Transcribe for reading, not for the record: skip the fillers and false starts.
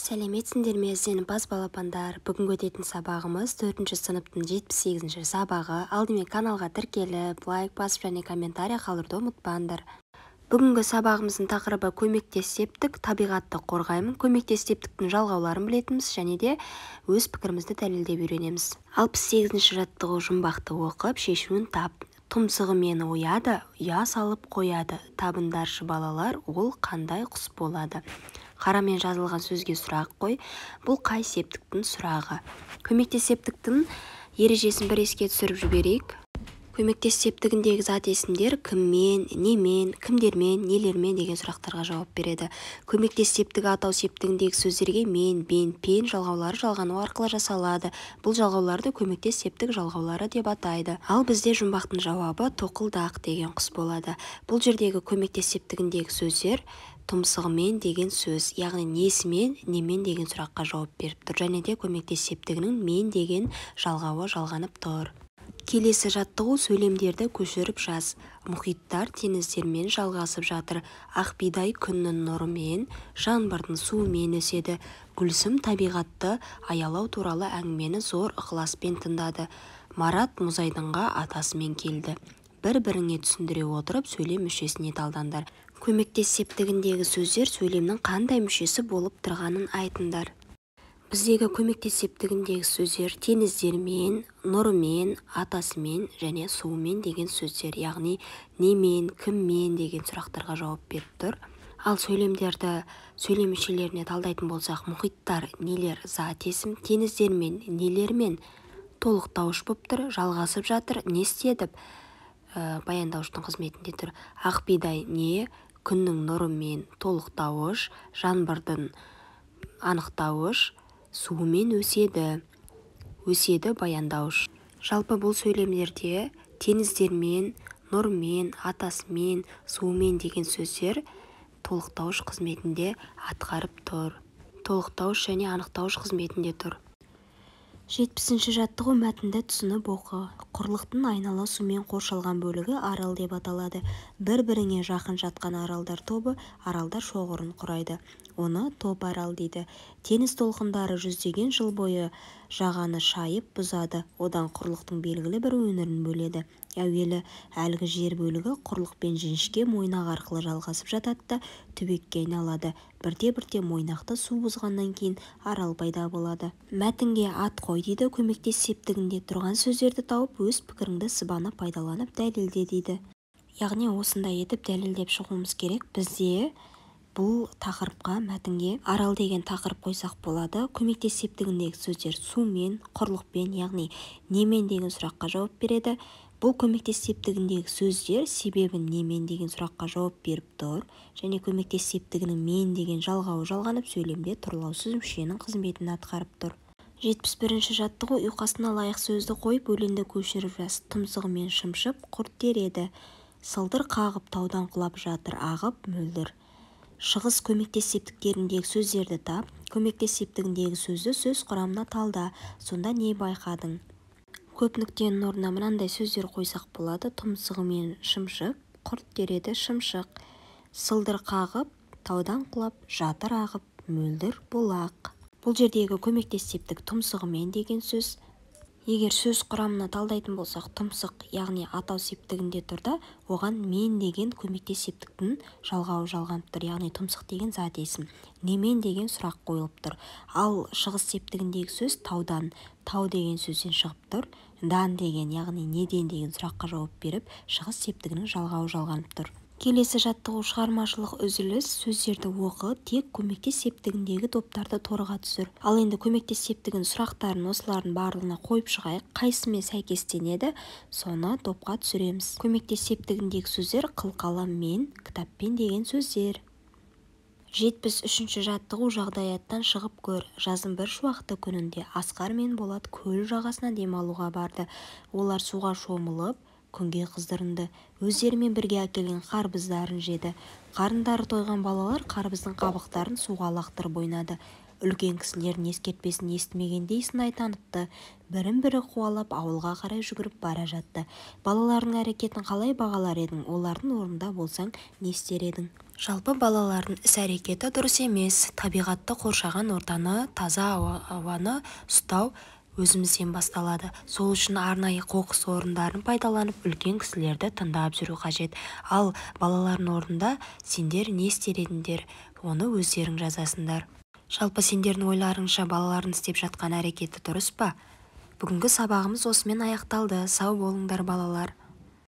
Сәлеметсіңдер ме ізденімпаз балапандар? Бүгінгі өтетін сабағымыз 4-ші сыныптың 78-ші сабағы. Алдымен каналға тіркеліп, лайк басып және комментарий қалдыруды ұмытпаңдар. Бүгінгі сабағымыздың тақырыбы көмектес септік, табиғатты қорғаймын. Көмектес септіктің жалғауларын білетіміз және де өз пікірімізді дәлелдеп үйренеміз. 68-ші жаттығу жұмбақты оқып, шешуін тап. Тұмсығы мені ояды, ұя салып қояды. Табындаршы балалар, ол қандай құс болады? Қарамен жазылған сөзге сұрақ қой. Бұл қай септіктің сұрағы? Көмектес септіктің ережесін бір еске түсіріп жіберейік. Көмектес септігіндегі зат есімдер кіммен, немен, кімдермен, нелермен деген сұрақтарға жауап береді. Көмектес септігі атау септігіндегі сөздерге мен, бен, пен жалғаулары жалғану арқылы жасалады. Бұл жалғауларды көмектес септік жалғаулары деп атайды. Ал бізде жұмбақтың жауабы тоқылдақ деген құс болады. Бұл жердегі көмектес септігіндегі сөздер тұмсығымен деген сөз, яғни несімен, немен деген сұраққа жауап беріп тұр. Және де көмектес септігінің мен деген жалғауы жалғанып тұр. Келесі жаттығу сөйлемдерді көшіріп жаз. Мұхиттар теңіздермен жалғасып жатыр. Ақбидай күннің нұрымен, жаңбырдың суымен өседі. Гүлсім табиғатты аялау туралы әңгімені зор ықыласпен тыңдады. Марат мұзайдынға атасымен келді. Бір-біріңе түсіндіре отырып сөйлем мүшесіне талдандар. Көмектес септігіндегі сөздер сөйлемнің қандай мүшесі болып тұрғанын айтыңдар. Біздегі көмектес септігіндегі сөздер теңіздермен, нұрымен, атасымен және суымен деген сөздер, яғни немен, кіммен деген сұрақтарға жауап беріп тұр. Ал сөйлемдерді сөйлем мүшелеріне талдайтын болсақ, мұхиттар нелер зат есім, теңіздермен, нелермен толықтауыш болып тұр, жалғасып жатыр, не істедіп баяндауыштың қызметінде тұр. Ақбидай не, күннің нұрымен толықтауыш, жаңбырдың анықтауыш, суымен өседі баяндауыш. Жалпы бұл сөйлемдерде теңіздермен, нұрмен, атасымен, суымен деген сөздер толықтауыш қызметінде атқарып тұр. Толықтауыш және анықтауыш қызметінде тұр. 70-ші жаттығу мәтінді түсініп оқы. Құрлықтың айнала сумен қоршалған бөлігі арал деп аталады. Бір-біріңе жақын жатқан аралдар тобы аралдар шоғырын құрайды. Оны топ арал дейді. Теңіз толқындары жүздеген жыл бойы жағаны шайып бұзады. Одан құрлықтың белгілі бір өңірін бөледі. Әуелі әлгі жер бөлігі құрлық пен жіңішке мойнақ арқылы жалғасып жатады да түбекке айналады. Бірте-бірте мойнақты су бұзғаннан кейін арал пайда болады. Мәтінге ат қой дейді. Көмектес септігінде тұрған сөздерді тауып өз пікіріңді сыбана пайдаланып дәлелде дейді. Яғни осындай етіп дәлелдеп шығуымыз керек. Бізде бұл тақырыпқа мәтінге арал деген тақырып қойсақ болады. Көмектес септігіндегі сөздер сумен, құрлықпен, яғни немен деген сұраққа жауап береді. Бұл көмектес септігіндегі сөздер себебін немен деген сұраққа жауап беріп тұр. Және көмектес септігінің мен деген жалғауы жалғанып сөйлемде тұрлаусыз мүшенің қызметін атқарып тұр. 71-ші жаттығу ұйқасына лайық сөзді қойып өлеңді көшіріп жаз. Тұмсығымен шымшып құрт тереді. Сылдыр қағып таудан құлап жатыр ағып мөлдір. Шығыс көмектес септіктеріндегі сөздерді тап. Көмектес септігіндегі сөзді сөз құрамына талда. Сонда не байқадың? Көп нүктенің орнына мынандай сөздер қойсақ болады. Тұмсығымен шымшып, құрт тереді шымшық. Сылдыр қағып, таудан құлап, жатыр ағып, мөлдір бұлақ. Бұл жердегі көмектес септік тұмсығымен деген сөз. Егер сөз құрамына талдайтын болсақ, тұмсық, яғни атау септігінде тұрда, оған мен деген көмектес септіктің жалғауы жалғанып тұр, яғни тұмсық деген зат есім. Немен деген сұрақ қойылып тұр. Ал шығыс септігіндегі сөз таудан, тау деген сөзден шығып тұр. Дан деген, яғни неден деген сұраққа жауап беріп, шығыс септігінің жалғауы жалғанып тұр. Келесі жаттығу шығармашылық үзіліс. Сөздерді оқы, тек көмектес септігіндегі топтарды торыға түсір. Ал енді көмектес септігін сұрақтарын осылардың барлығына қойып шығайық. Қайсымен сәйкестенеді, соны топқа түсіреміз. Көмектес септігіндегі сөздер қылқаламмен, кітаппен деген сөздер. 73-ші жаттығу жағдаяттан шығып көр. Жаздың бір шуақты күнінде Асқар мен Болат көл жағасына демалуға барды. Олар суға шомылып, күнге қыздырынды. Өздерімен бірге әкелген қарбыздарын жеді. Қарындары тойған балалар қарбыздың қабықтарын суға лақтырып ойнады. үлкен кісілердің ескертпесін естімегендей сынай танытты. Бірін-бірі қуалап ауылға қарай жүгіріп бара жатты. Балалардың әрекетін қалай бағалар едің? Олардың орнында болсаң, не істер едің? Жалпы балалардың іс-әрекеті дұрыс емес. Табиғатты қоршаған ортаны, таза ауаны ұстау өзімізден басталады. Сол үшін арнайы қоқыс орындарын пайдаланып, үлкен кісілерді тыңдап жүру қажет. Ал балалардың орнында сендер не істер едіңдер? Оны өздерің жазасыңдар. Жалпы сендердің ойларыңша балалардың істеп жатқан әрекеті дұрыс па? Бүгінгі сабағымыз осымен аяқталды. Сау болыңдар балалар.